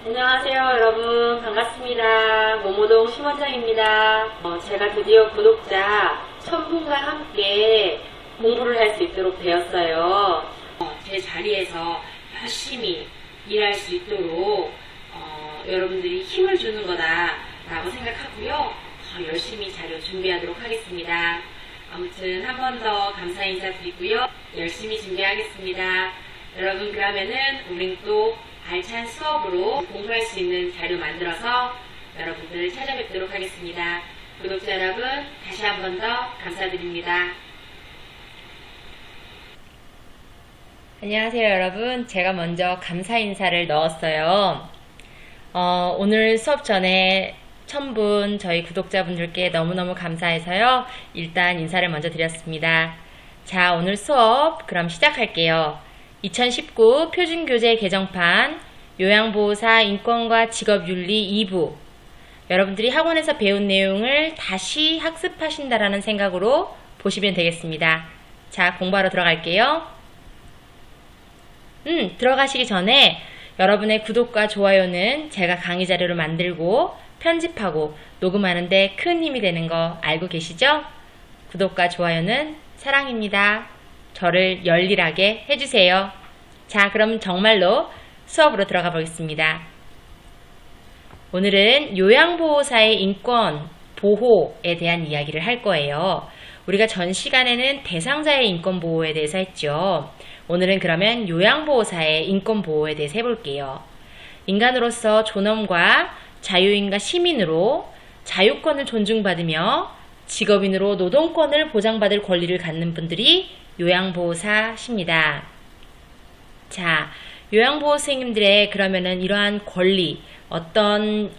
안녕하세요 여러분, 반갑습니다. 모모동 심원장입니다. 제가 드디어 구독자 1000분과 함께 공부를 할 수 있도록 되었어요. 제 자리에서 열심히 일할 수 있도록 여러분들이 힘을 주는 거다 라고 생각하고요. 열심히 자료 준비하도록 하겠습니다. 아무튼 한 번 더 감사 인사드리고요. 열심히 준비하겠습니다. 여러분, 그러면은 우린 또 알찬 수업으로 공부할 수 있는 자료 만들어서 여러분들을 찾아뵙도록 하겠습니다. 구독자 여러분, 다시 한 번 더 감사드립니다. 안녕하세요 여러분. 제가 먼저 감사 인사를 넣었어요. 오늘 수업 전에 1000분 저희 구독자분들께 너무너무 감사해서요. 일단 인사를 먼저 드렸습니다. 자, 오늘 수업 그럼 시작할게요. 2019 표준교재 개정판 요양보호사 인권과 직업윤리 2부, 여러분들이 학원에서 배운 내용을 다시 학습하신다라는 생각으로 보시면 되겠습니다. 자, 공부하러 들어갈게요. 들어가시기 전에 여러분의 구독과 좋아요는 제가 강의 자료를 만들고 편집하고 녹음하는데 큰 힘이 되는 거 알고 계시죠? 구독과 좋아요는 사랑입니다. 저를 열일하게 해주세요. 자, 그럼 정말로 수업으로 들어가 보겠습니다. 오늘은 요양보호사의 인권 보호에 대한 이야기를 할 거예요. 우리가 전 시간에는 대상자의 인권 보호에 대해서 했죠. 오늘은 그러면 요양보호사의 인권 보호에 대해서 해볼게요. 인간으로서 존엄과 자유인과 시민으로 자유권을 존중받으며 직업인으로 노동권을 보장받을 권리를 갖는 분들이 요양보호사십니다. 자, 요양보호 선생님들의 그러면은 이러한 권리, 어떤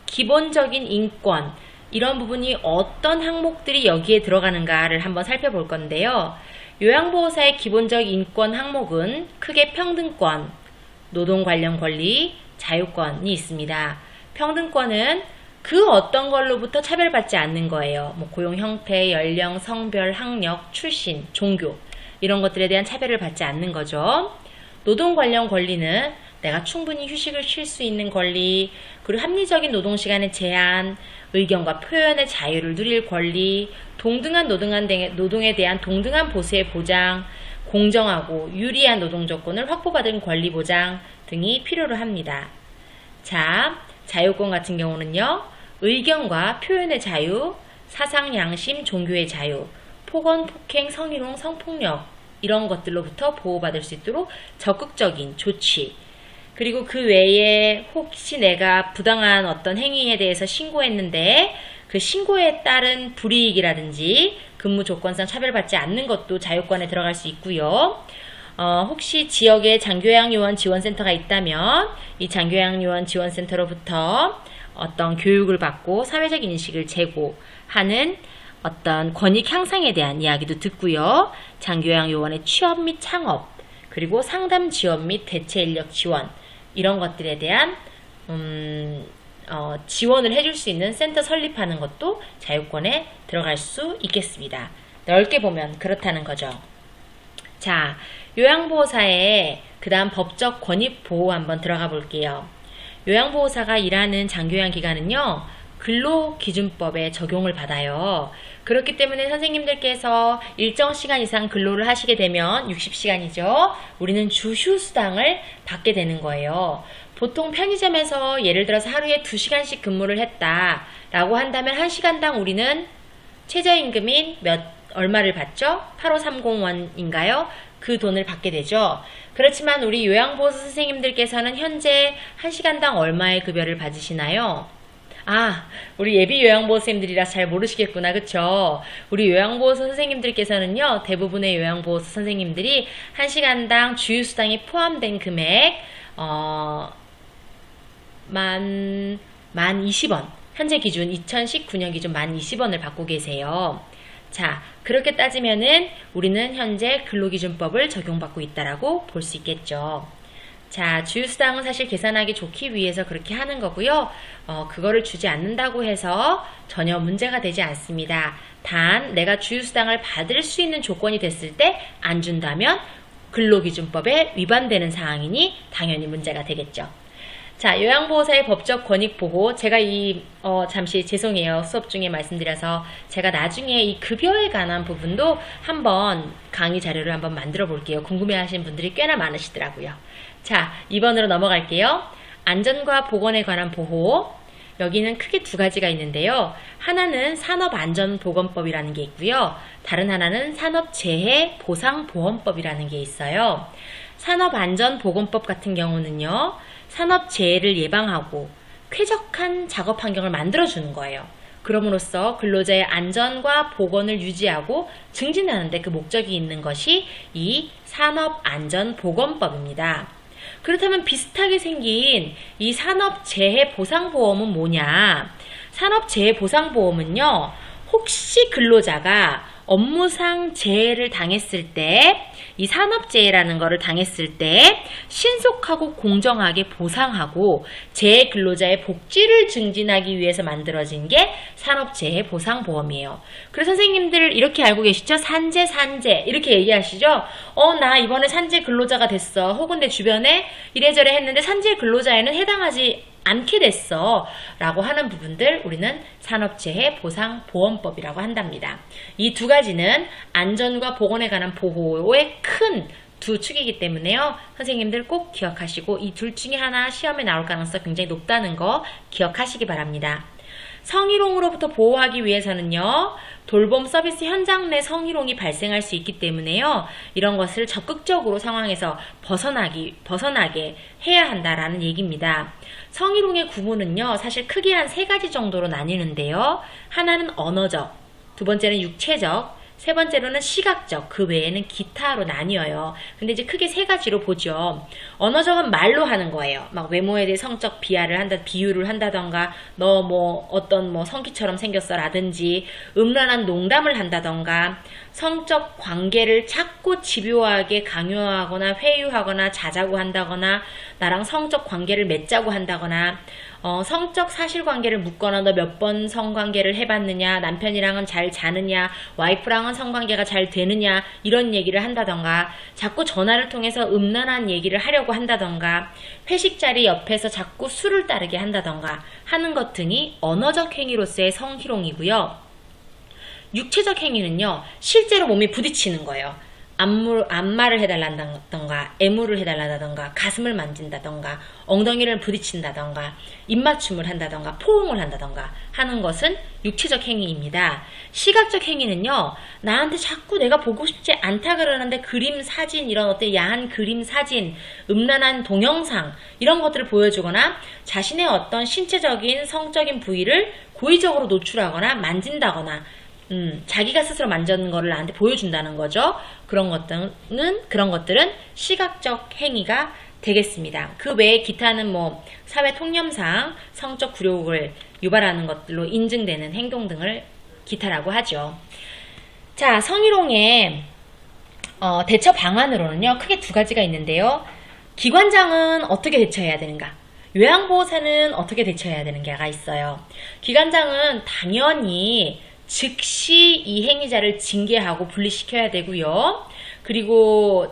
기본적인 인권, 이런 부분이 어떤 항목들이 여기에 들어가는가를 한번 살펴볼 건데요. 요양보호사의 기본적 인권 항목은 크게 평등권, 노동 관련 권리, 자유권이 있습니다. 평등권은 그 어떤 걸로부터 차별받지 않는 거예요. 고용 형태, 연령, 성별, 학력, 출신, 종교, 이런 것들에 대한 차별을 받지 않는 거죠. 노동 관련 권리는 내가 충분히 휴식을 쉴 수 있는 권리, 그리고 합리적인 노동시간의 제한, 의견과 표현의 자유를 누릴 권리, 동등한 노동에 대한 동등한 보수의 보장, 공정하고 유리한 노동 조건을 확보받은 권리 보장 등이 필요로 합니다. 자, 자유권 같은 경우는요, 의견과 표현의 자유, 사상, 양심, 종교의 자유, 폭언, 폭행, 성희롱, 성폭력, 이런 것들로부터 보호받을 수 있도록 적극적인 조치, 그리고 그 외에 혹시 내가 부당한 어떤 행위에 대해서 신고했는데 그 신고에 따른 불이익이라든지 근무 조건상 차별받지 않는 것도 자유권에 들어갈 수 있고요. 혹시 지역에 장교양요원 지원센터가 있다면 이 장교양요원 지원센터로부터 어떤 교육을 받고 사회적 인식을 제고하는 어떤 권익 향상에 대한 이야기도 듣고요. 장교양요원의 취업 및 창업, 그리고 상담 지원 및 대체 인력 지원, 이런 것들에 대한 지원을 해줄 수 있는 센터 설립하는 것도 자유권에 들어갈 수 있겠습니다. 넓게 보면 그렇다는 거죠. 자, 요양보호사의 그 다음 법적 권익보호 한번 들어가 볼게요. 요양보호사가 일하는 장교양 기간은요, 근로기준법에 적용을 받아요. 그렇기 때문에 선생님들께서 일정 시간 이상 근로를 하시게 되면 60시간이죠. 우리는 주휴수당을 받게 되는 거예요. 보통 편의점에서 예를 들어서 하루에 2시간씩 근무를 했다라고 한다면 1시간당 우리는 최저임금인 얼마를 받죠? 8530원인가요? 그 돈을 받게 되죠. 그렇지만 우리 요양보호사 선생님들께서는 현재 1시간당 얼마의 급여를 받으시나요? 우리 예비 요양보호 선생님들이라 잘 모르시겠구나, 그쵸? 우리 요양보호사 선생님들께서는요, 대부분의 요양보호사 선생님들이 1시간당 주휴수당이 포함된 금액, 20원, 현재 기준 2019년 기준 20원을 받고 계세요. 자, 그렇게 따지면은 우리는 현재 근로기준법을 적용받고 있다라고 볼 수 있겠죠. 자, 주휴수당은 사실 계산하기 좋기 위해서 그렇게 하는 거고요. 그거를 주지 않는다고 해서 전혀 문제가 되지 않습니다. 단 내가 주휴수당을 받을 수 있는 조건이 됐을 때 안 준다면 근로기준법에 위반되는 사항이니 당연히 문제가 되겠죠. 자, 요양보호사의 법적 권익 보호. 제가 잠시 죄송해요. 수업 중에 말씀드려서 제가 나중에 이 급여에 관한 부분도 한번 강의 자료를 한번 만들어 볼게요. 궁금해 하시는 분들이 꽤나 많으시더라고요. 자, 2번으로 넘어갈게요. 안전과 보건에 관한 보호. 여기는 크게 두 가지가 있는데요. 하나는 산업안전보건법이라는 게 있고요. 다른 하나는 산업재해보상보험법이라는 게 있어요. 산업안전보건법 같은 경우는요. 산업재해를 예방하고 쾌적한 작업 환경을 만들어주는 거예요. 그럼으로써 근로자의 안전과 보건을 유지하고 증진하는 데 그 목적이 있는 것이 이 산업안전보건법입니다. 그렇다면 비슷하게 생긴 이 산업재해보상보험은 뭐냐? 산업재해보상보험은요, 혹시 근로자가 업무상 재해를 당했을 때, 이 산업재해라는 거를 당했을 때 신속하고 공정하게 보상하고 재해 근로자의 복지를 증진하기 위해서 만들어진 게 산업재해보상보험이에요. 그래서 선생님들 이렇게 알고 계시죠? 산재 이렇게 얘기하시죠? 나 이번에 산재 근로자가 됐어. 혹은 내 주변에 이래저래 했는데 산재 근로자에는 해당하지 않게 됐어 라고 하는 부분들 우리는 산업재해보상보험법이라고 한답니다. 이 두 가지는 안전과 보건에 관한 보호의 큰 두 축이기 때문에요. 선생님들 꼭 기억하시고 이 둘 중에 하나 시험에 나올 가능성이 굉장히 높다는 거 기억하시기 바랍니다. 성희롱으로부터 보호하기 위해서는요. 돌봄 서비스 현장 내 성희롱이 발생할 수 있기 때문에요. 이런 것을 적극적으로 상황에서 벗어나게 해야 한다라는 얘기입니다. 성희롱의 구분은요. 사실 크게 한 세 가지 정도로 나뉘는데요. 하나는 언어적, 두 번째는 육체적, 세 번째로는 시각적, 그 외에는 기타로 나뉘어요. 근데 이제 크게 세 가지로 보죠. 언어적은 말로 하는 거예요. 막 외모에 대해 성적 비유를 한다던가, 너 어떤 성기처럼 생겼어 라든지, 음란한 농담을 한다던가, 성적 관계를 자꾸 집요하게 강요하거나 회유하거나 자자고 한다거나, 나랑 성적 관계를 맺자고 한다거나, 성적 사실관계를 묻거나 너 몇 번 성관계를 해봤느냐, 남편이랑은 잘 자느냐, 와이프랑은 성관계가 잘 되느냐, 이런 얘기를 한다던가, 자꾸 전화를 통해서 음란한 얘기를 하려고 한다던가, 회식 자리 옆에서 자꾸 술을 따르게 한다던가 하는 것 등이 언어적 행위로서의 성희롱이고요. 육체적 행위는요, 실제로 몸이 부딪히는 거예요. 안마를 해달란다던가, 애무를 해달라던가, 가슴을 만진다던가, 엉덩이를 부딪힌다던가, 입맞춤을 한다던가, 포옹을 한다던가 하는 것은 육체적 행위입니다. 시각적 행위는요, 나한테 자꾸 내가 보고 싶지 않다 그러는데 그림, 사진, 이런 어떤 야한 그림, 사진, 음란한 동영상 이런 것들을 보여주거나 자신의 어떤 신체적인 성적인 부위를 고의적으로 노출하거나 만진다거나 자기가 스스로 만졌는 거를 나한테 보여준다는 거죠. 그런 것들은 시각적 행위가 되겠습니다. 그 외에 기타는 사회 통념상 성적 굴욕을 유발하는 것들로 인증되는 행동 등을 기타라고 하죠. 자, 성희롱의 대처 방안으로는요, 크게 두 가지가 있는데요. 기관장은 어떻게 대처해야 되는가? 요양보호사는 어떻게 대처해야 되는가가 있어요. 기관장은 당연히 즉시 이 행위자를 징계하고 분리시켜야 되고요. 그리고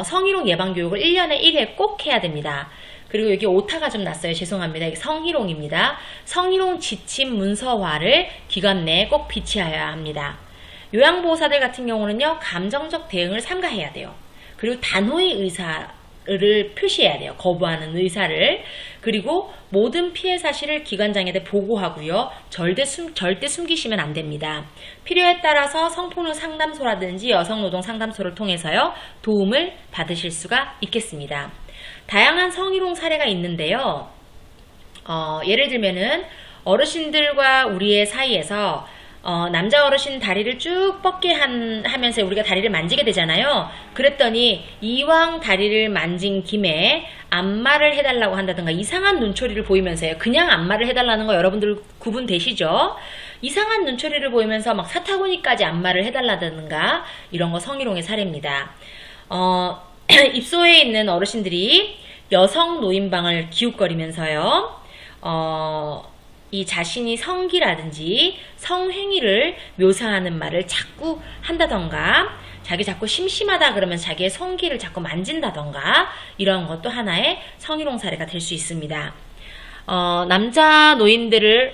성희롱 예방 교육을 1년에 1회 꼭 해야 됩니다. 그리고 여기 오타가 좀 났어요. 죄송합니다. 이게 성희롱입니다. 성희롱 지침 문서화를 기관 내에 꼭 비치하여야 합니다. 요양보호사들 같은 경우는요, 감정적 대응을 삼가해야 돼요. 그리고 단호의 의사를 표시해야 돼요. 거부하는 의사를. 그리고 모든 피해 사실을 기관장에게 보고하고요. 절대 숨기시면 안 됩니다. 필요에 따라서 성폭력 상담소라든지 여성노동 상담소를 통해서요. 도움을 받으실 수가 있겠습니다. 다양한 성희롱 사례가 있는데요. 예를 들면은 어르신들과 우리의 사이에서 남자 어르신 다리를 쭉 뻗게 하면서 우리가 다리를 만지게 되잖아요. 그랬더니 이왕 다리를 만진 김에 안마를 해달라고 한다든가 이상한 눈초리를 보이면서요. 그냥 안마를 해달라는 거 여러분들 구분되시죠? 이상한 눈초리를 보이면서 막 사타구니까지 안마를 해달라든가 이런 거 성희롱의 사례입니다. 입소에 있는 어르신들이 여성 노인방을 기웃거리면서요. 이 자신이 성기라든지 성행위를 묘사하는 말을 자꾸 한다던가 자기 자꾸 심심하다 그러면 자기의 성기를 자꾸 만진다던가 이런 것도 하나의 성희롱 사례가 될 수 있습니다. 남자 노인들을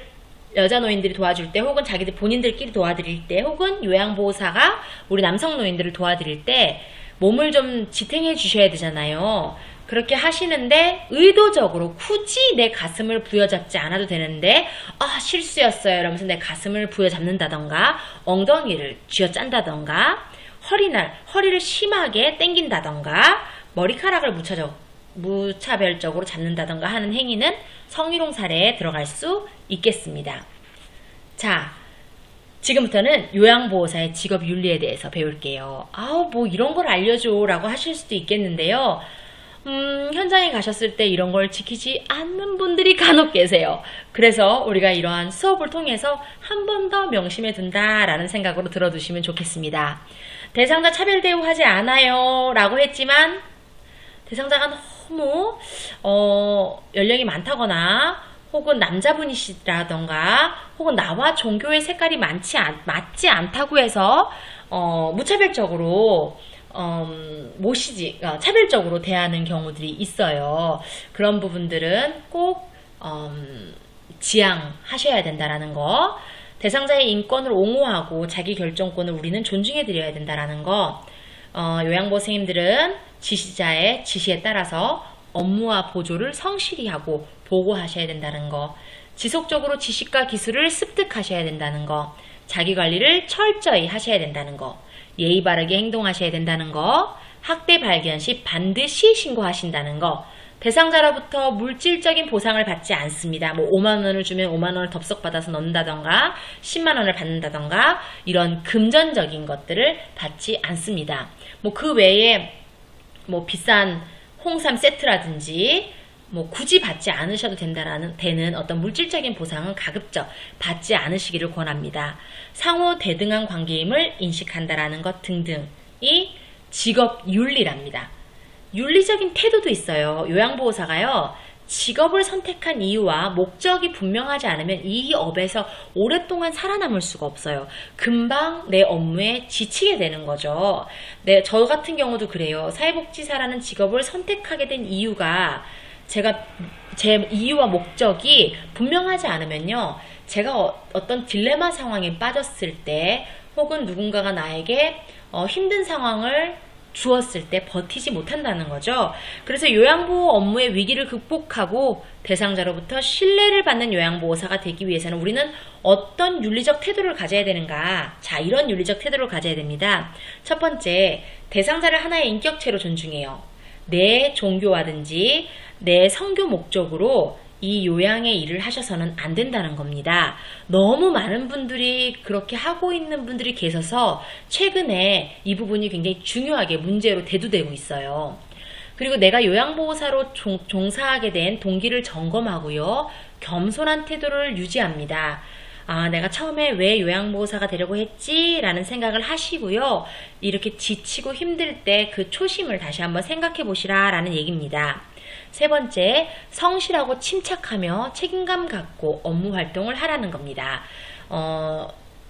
여자 노인들이 도와줄 때 혹은 자기들 본인들끼리 도와드릴 때 혹은 요양보호사가 우리 남성 노인들을 도와드릴 때 몸을 좀 지탱해 주셔야 되잖아요. 그렇게 하시는데 의도적으로 굳이 내 가슴을 부여잡지 않아도 되는데 실수였어요 이러면서 내 가슴을 부여잡는다던가 엉덩이를 쥐어짠다던가 허리를 심하게 당긴다던가 머리카락을 무차별적으로 잡는다던가 하는 행위는 성희롱 사례에 들어갈 수 있겠습니다. 자, 지금부터는 요양보호사의 직업 윤리에 대해서 배울게요. 뭐 이런 걸 알려줘 라고 하실 수도 있겠는데요. 현장에 가셨을 때 이런 걸 지키지 않는 분들이 간혹 계세요. 그래서 우리가 이러한 수업을 통해서 한 번 더 명심해 둔다라는 생각으로 들어두시면 좋겠습니다. 대상자 차별 대우하지 않아요 라고 했지만 대상자가 너무 연령이 많다거나 혹은 남자분이시라던가 혹은 나와 종교의 색깔이 맞지 않다고 해서 무차별적으로 차별적으로 대하는 경우들이 있어요. 그런 부분들은 꼭 지양하셔야 된다라는 거. 대상자의 인권을 옹호하고 자기 결정권을 우리는 존중해 드려야 된다라는 거. 요양보호 선생님들은 지시자의 지시에 따라서 업무와 보조를 성실히 하고 보고하셔야 된다는 거. 지속적으로 지식과 기술을 습득하셔야 된다는 거. 자기관리를 철저히 하셔야 된다는 거. 예의 바르게 행동하셔야 된다는 거. 학대 발견 시 반드시 신고하신다는 거. 대상자로부터 물질적인 보상을 받지 않습니다. 5만원을 주면 5만원을 덥석 받아서 넣는다던가 10만원을 받는다던가 이런 금전적인 것들을 받지 않습니다. 그 외에 비싼 홍삼 세트라든지 굳이 받지 않으셔도 되는 어떤 물질적인 보상은 가급적 받지 않으시기를 권합니다. 상호 대등한 관계임을 인식한다라는 것 등등이 직업 윤리랍니다. 윤리적인 태도도 있어요. 요양보호사가요. 직업을 선택한 이유와 목적이 분명하지 않으면 이 업에서 오랫동안 살아남을 수가 없어요. 금방 내 업무에 지치게 되는 거죠. 저 같은 경우도 그래요. 사회복지사라는 직업을 선택하게 된 이유가 제 이유와 목적이 분명하지 않으면요. 제가 어떤 딜레마 상황에 빠졌을 때 혹은 누군가가 나에게 힘든 상황을 주었을 때 버티지 못한다는 거죠. 그래서 요양보호 업무의 위기를 극복하고 대상자로부터 신뢰를 받는 요양보호사가 되기 위해서는 우리는 어떤 윤리적 태도를 가져야 되는가? 자, 이런 윤리적 태도를 가져야 됩니다. 첫 번째, 대상자를 하나의 인격체로 존중해요. 내 종교와든지 내 성교 목적으로 이 요양의 일을 하셔서는 안 된다는 겁니다. 너무 많은 분들이 그렇게 하고 있는 분들이 계셔서 최근에 이 부분이 굉장히 중요하게 문제로 대두되고 있어요. 그리고 내가 요양보호사로 종사하게 된 동기를 점검하고요. 겸손한 태도를 유지합니다. 내가 처음에 왜 요양보호사가 되려고 했지? 라는 생각을 하시고요. 이렇게 지치고 힘들 때 그 초심을 다시 한번 생각해 보시라 라는 얘기입니다. 세 번째, 성실하고 침착하며 책임감 갖고 업무 활동을 하라는 겁니다.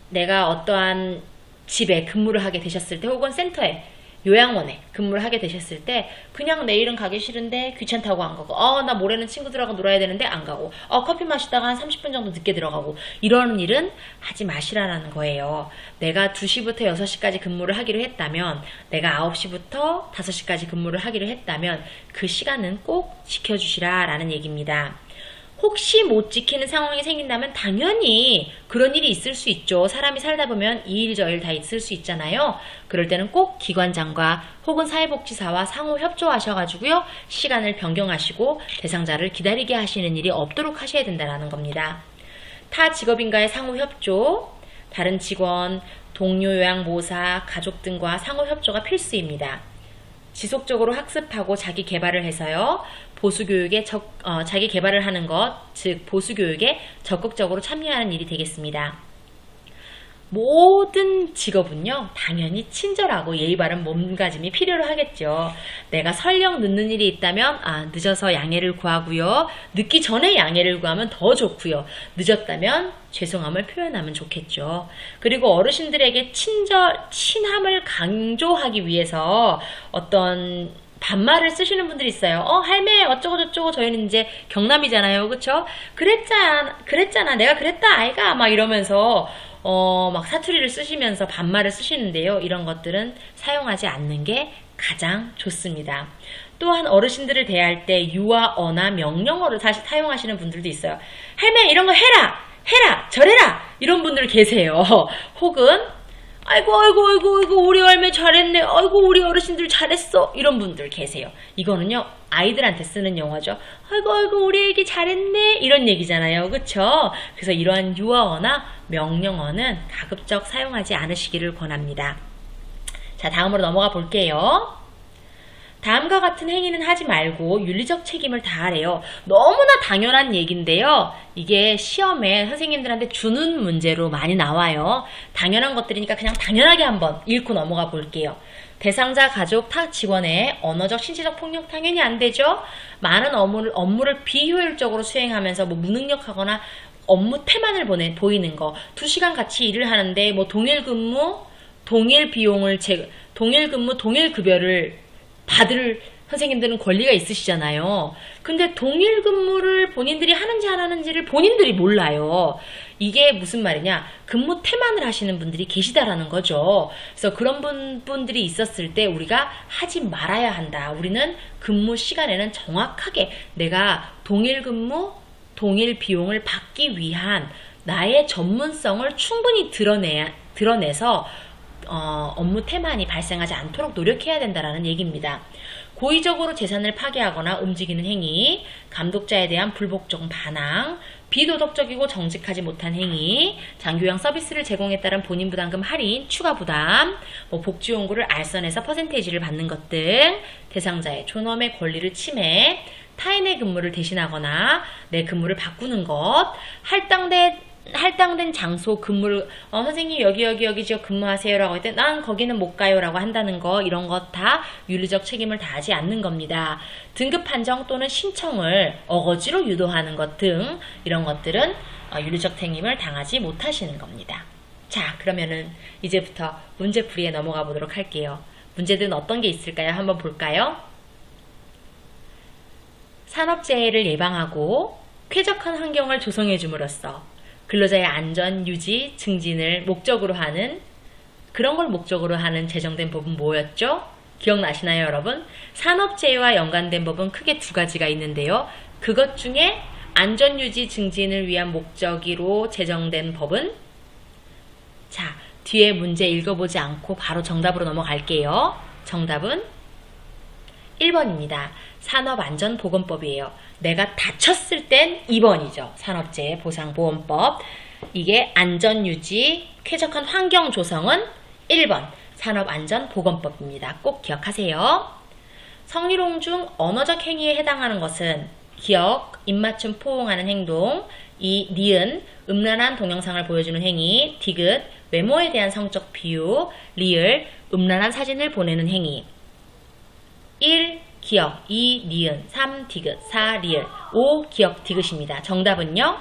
내가 어떠한 집에 근무를 하게 되셨을 때 혹은 센터에 요양원에 근무를 하게 되셨을 때 그냥 내일은 가기 싫은데 귀찮다고 안 가고 나 모레는 친구들하고 놀아야 되는데 안 가고 커피 마시다가 한 30분 정도 늦게 들어가고 이러는 일은 하지 마시라는 거예요. 내가 2시부터 6시까지 근무를 하기로 했다면 내가 9시부터 5시까지 근무를 하기로 했다면 그 시간은 꼭 지켜주시라 라는 얘기입니다. 혹시 못 지키는 상황이 생긴다면 당연히 그런 일이 있을 수 있죠. 사람이 살다 보면 이 일 저 일 다 있을 수 있잖아요. 그럴 때는 꼭 기관장과 혹은 사회복지사와 상호 협조하셔가지고요. 시간을 변경하시고 대상자를 기다리게 하시는 일이 없도록 하셔야 된다는 겁니다. 타 직업인과의 상호 협조, 다른 직원, 동료 요양보호사, 가족 등과 상호 협조가 필수입니다. 지속적으로 학습하고 자기 개발을 해서요. 보수교육에 자기 개발을 하는 것, 즉 보수교육에 적극적으로 참여하는 일이 되겠습니다. 모든 직업은요, 당연히 친절하고 예의 바른 몸가짐이 필요로 하겠죠. 내가 설령 늦는 일이 있다면, 늦어서 양해를 구하고요. 늦기 전에 양해를 구하면 더 좋고요. 늦었다면 죄송함을 표현하면 좋겠죠. 그리고 어르신들에게 친함을 강조하기 위해서 어떤 반말을 쓰시는 분들이 있어요. 할매 어쩌고저쩌고. 저희는 이제 경남이잖아요. 그쵸? 그랬잖아. 내가 그랬다 아이가. 막 이러면서 막 사투리를 쓰시면서 반말을 쓰시는데요. 이런 것들은 사용하지 않는 게 가장 좋습니다. 또한 어르신들을 대할 때 유와 어나 명령어를 사용하시는 분들도 있어요. 할매 이런 거 해라 저래라 이런 분들 계세요. 혹은 아이고 우리 할매 잘했네. 아이고 우리 어르신들 잘했어. 이런 분들 계세요. 이거는요 아이들한테 쓰는 용어죠. 아이고 우리 애기 잘했네 이런 얘기잖아요. 그쵸? 그래서 이러한 유어어나 명령어는 가급적 사용하지 않으시기를 권합니다. 자, 다음으로 넘어가 볼게요. 다음과 같은 행위는 하지 말고 윤리적 책임을 다하래요. 너무나 당연한 얘기인데요. 이게 시험에 선생님들한테 주는 문제로 많이 나와요. 당연한 것들이니까 그냥 당연하게 한번 읽고 넘어가 볼게요. 대상자 가족 타 직원의 언어적 신체적 폭력 당연히 안 되죠. 많은 업무를 비효율적으로 수행하면서 무능력하거나 업무 태만을 보이는 거. 2시간 같이 일을 하는데 동일 근무, 동일 비용을 동일 근무, 동일 급여를 받을 선생님들은 권리가 있으시잖아요. 근데 동일 근무를 본인들이 하는지 안 하는지를 본인들이 몰라요. 이게 무슨 말이냐? 근무 태만을 하시는 분들이 계시다라는 거죠. 그래서 그런 분들이 있었을 때 우리가 하지 말아야 한다. 우리는 근무 시간에는 정확하게 내가 동일 근무, 동일 비용을 받기 위한 나의 전문성을 충분히 드러내서 업무 태만이 발생하지 않도록 노력해야 된다는 얘기입니다. 고의적으로 재산을 파괴하거나 움직이는 행위, 감독자에 대한 불복종 반항, 비도덕적이고 정직하지 못한 행위, 장교양 서비스를 제공에 따른 본인 부담금 할인, 추가 부담, 복지용구를 알선해서 퍼센테이지를 받는 것 등 대상자의 존엄의 권리를 침해, 타인의 근무를 대신하거나 내 근무를 바꾸는 것, 할당된 장소 근무를 선생님 여기 저 근무하세요 라고 할 때 난 거기는 못 가요 라고 한다는 거, 이런 것 다 윤리적 책임을 다하지 않는 겁니다. 등급 판정 또는 신청을 어거지로 유도하는 것 등 이런 것들은 윤리적 책임을 당하지 못하시는 겁니다. 자, 그러면은 이제부터 문제풀이에 넘어가 보도록 할게요. 문제들은 어떤 게 있을까요? 한번 볼까요? 산업재해를 예방하고 쾌적한 환경을 조성해 줌으로써 근로자의 안전 유지 증진을 목적으로 하는, 그런 걸 목적으로 하는 제정된 법은 뭐였죠? 기억나시나요, 여러분? 산업재해와 연관된 법은 크게 2가지가 있는데요. 그것 중에 안전 유지 증진을 위한 목적으로 제정된 법은, 자, 뒤에 문제 읽어보지 않고 바로 정답으로 넘어갈게요. 정답은 1번입니다. 산업안전보건법이에요. 내가 다쳤을 땐 2번이죠. 산업재해 보상보험법. 이게 안전유지, 쾌적한 환경 조성은 1번 산업안전보건법입니다. 꼭 기억하세요. 성희롱 중 언어적 행위에 해당하는 것은 기억, 입맞춤 포옹하는 행동, 2. 니은, 음란한 동영상을 보여주는 행위, 디귿, 외모에 대한 성적 비유, 리을, 음란한 사진을 보내는 행위. 1. 기억, 2. 니은, 3. 디귿, 4. 리을, 5. 기억, 디귿입니다. 정답은요?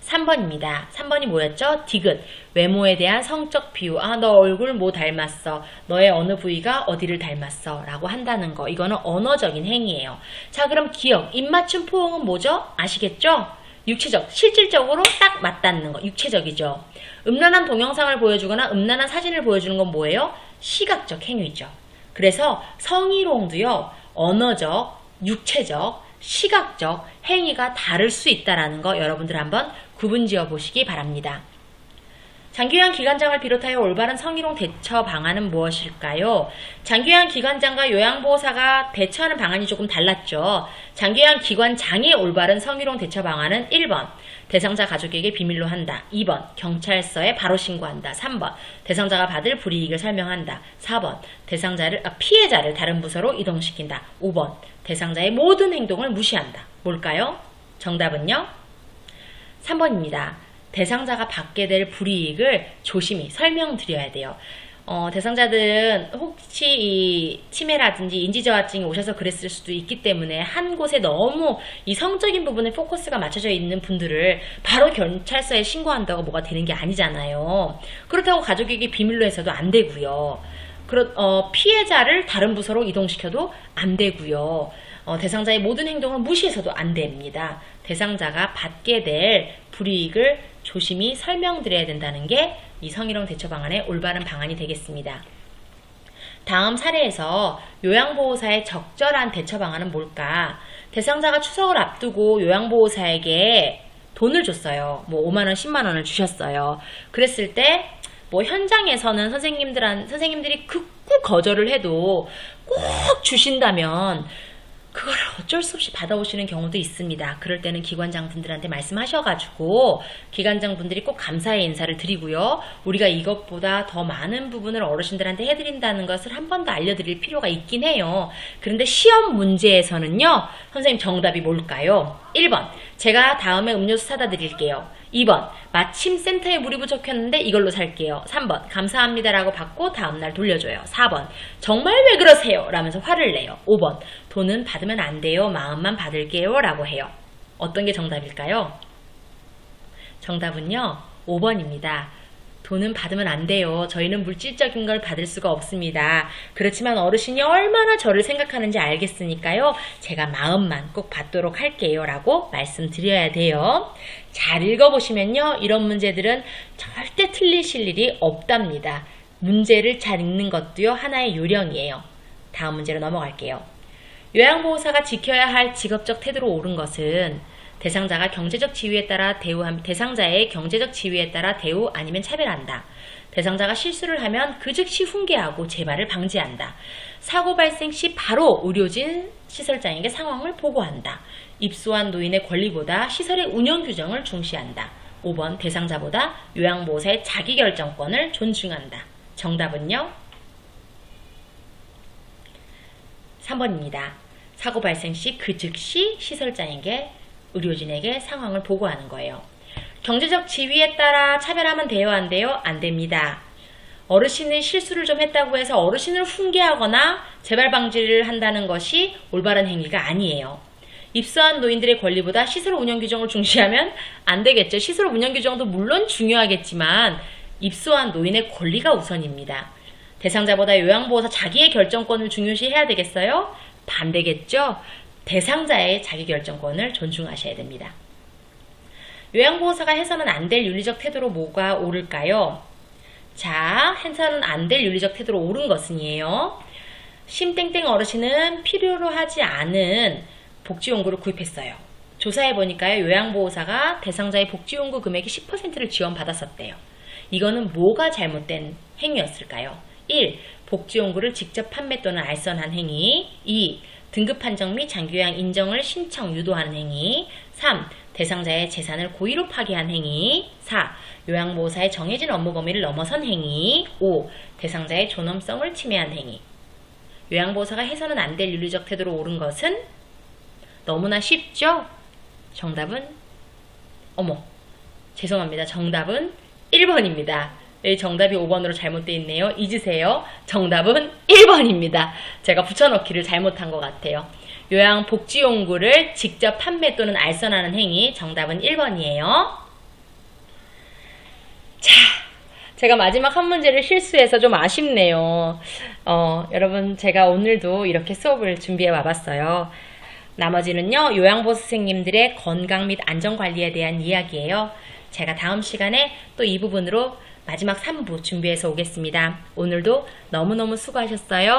3번입니다. 3번이 뭐였죠? 디귿, 외모에 대한 성적 비유. 너 얼굴 뭐 닮았어? 너의 어느 부위가 어디를 닮았어? 라고 한다는 거. 이거는 언어적인 행위예요. 자, 그럼 기억, 입맞춤 포옹은 뭐죠? 아시겠죠? 육체적, 실질적으로 딱 맞닿는 거. 육체적이죠. 음란한 동영상을 보여주거나 음란한 사진을 보여주는 건 뭐예요? 시각적 행위죠. 그래서 성희롱도요, 언어적, 육체적, 시각적 행위가 다를 수 있다는 거 여러분들 한번 구분 지어 보시기 바랍니다. 장기요양 기관장을 비롯하여 올바른 성희롱 대처 방안은 무엇일까요? 장기요양 기관장과 요양보호사가 대처하는 방안이 조금 달랐죠. 장기요양 기관장의 올바른 성희롱 대처 방안은 1번 대상자 가족에게 비밀로 한다. 2번 경찰서에 바로 신고한다. 3번 대상자가 받을 불이익을 설명한다. 4번 피해자를 다른 부서로 이동시킨다. 5번 대상자의 모든 행동을 무시한다. 뭘까요? 정답은요? 3번입니다. 대상자가 받게 될 불이익을 조심히 설명드려야 돼요. 대상자들은 혹시 이 치매라든지 인지저하증이 오셔서 그랬을 수도 있기 때문에 한 곳에 너무 이 성적인 부분에 포커스가 맞춰져 있는 분들을 바로 경찰서에 신고한다고 뭐가 되는 게 아니잖아요. 그렇다고 가족에게 비밀로 해서도 안 되고요. 피해자를 다른 부서로 이동시켜도 안 되고요. 대상자의 모든 행동을 무시해서도 안 됩니다. 대상자가 받게 될 불이익을 조심히 설명드려야 된다는 게 이 성희롱 대처 방안의 올바른 방안이 되겠습니다. 다음 사례에서 요양보호사의 적절한 대처 방안은 뭘까? 대상자가 추석을 앞두고 요양보호사에게 돈을 줬어요. 뭐 5만원, 10만원을 주셨어요. 그랬을 때 뭐 현장에서는 선생님들이 극구 거절을 해도 꼭 주신다면 그걸 어쩔 수 없이 받아오시는 경우도 있습니다. 그럴 때는 기관장분들한테 말씀하셔가지고 기관장분들이 꼭 감사의 인사를 드리고요. 우리가 이것보다 더 많은 부분을 어르신들한테 해드린다는 것을 한 번 더 알려드릴 필요가 있긴 해요. 그런데 시험 문제에서는요. 선생님 정답이 뭘까요? 1번 제가 다음에 음료수 사다 드릴게요. 2번 마침 센터에 물이 부족했는데 이걸로 살게요. 3번 감사합니다라고 받고 다음날 돌려줘요. 4번 정말 왜 그러세요? 라면서 화를 내요. 5번 돈은 받으면 안 돼요. 마음만 받을게요. 라고 해요. 어떤 게 정답일까요? 정답은요. 5번입니다. 돈은 받으면 안 돼요. 저희는 물질적인 걸 받을 수가 없습니다. 그렇지만 어르신이 얼마나 저를 생각하는지 알겠으니까요. 제가 마음만 꼭 받도록 할게요. 라고 말씀드려야 돼요. 잘 읽어보시면요. 이런 문제들은 절대 틀리실 일이 없답니다. 문제를 잘 읽는 것도요. 하나의 요령이에요. 다음 문제로 넘어갈게요. 요양보호사가 지켜야 할 직업적 태도로 옳은 것은 대상자의 경제적 지위에 따라 대우 아니면 차별한다. 대상자가 실수를 하면 그 즉시 훈계하고 재발을 방지한다. 사고 발생 시 바로 의료진 시설장에게 상황을 보고한다. 입소한 노인의 권리보다 시설의 운영 규정을 중시한다. 5번 대상자보다 요양보호사의 자기결정권을 존중한다. 정답은요? 3번입니다. 사고 발생 시 그 즉시 시설장에게 의료진에게 상황을 보고하는 거예요. 경제적 지위에 따라 차별하면 돼요? 안 돼요? 안 됩니다. 어르신이 실수를 좀 했다고 해서 어르신을 훈계하거나 재발 방지를 한다는 것이 올바른 행위가 아니에요. 입소한 노인들의 권리보다 시설 운영 규정을 중시하면 안 되겠죠. 시설 운영 규정도 물론 중요하겠지만 입소한 노인의 권리가 우선입니다. 대상자보다 요양보호사 자기의 결정권을 중요시해야 되겠어요? 반대겠죠. 대상자의 자기결정권을 존중하셔야 됩니다. 요양보호사가 해서는 안 될 윤리적 태도로 뭐가 옳을까요? 자, 해서는 안 될 윤리적 태도로 옳은 것은이에요. 심땡땡 어르신은 필요로 하지 않은 복지용구를 구입했어요. 조사해보니까요. 요양보호사가 대상자의 복지용구 금액의 10%를 지원받았었대요. 이거는 뭐가 잘못된 행위였을까요? 1. 복지용구를 직접 판매 또는 알선한 행위. 2. 등급 판정 및 장기요양 인정을 신청 유도하는 행위. 3. 대상자의 재산을 고의로 파괴한 행위. 4. 요양보호사의 정해진 업무 범위를 넘어선 행위. 5. 대상자의 존엄성을 침해한 행위. 요양보호사가 해서는 안 될 윤리적 태도로 옳은 것은 너무나 쉽죠? 정답은 죄송합니다. 정답은 1번입니다. 정답이 5번으로 잘못되어 있네요. 잊으세요. 정답은 1번입니다. 제가 붙여넣기를 잘못한 것 같아요. 요양복지용구를 직접 판매 또는 알선하는 행위, 정답은 1번이에요. 자, 제가 마지막 한 문제를 실수해서 좀 아쉽네요. 여러분 제가 오늘도 이렇게 수업을 준비해 와봤어요. 나머지는요. 요양보호사 선생님들의 건강 및 안전관리에 대한 이야기예요. 제가 다음 시간에 또 이 부분으로 마지막 3부 준비해서 오겠습니다. 오늘도 너무너무 수고하셨어요.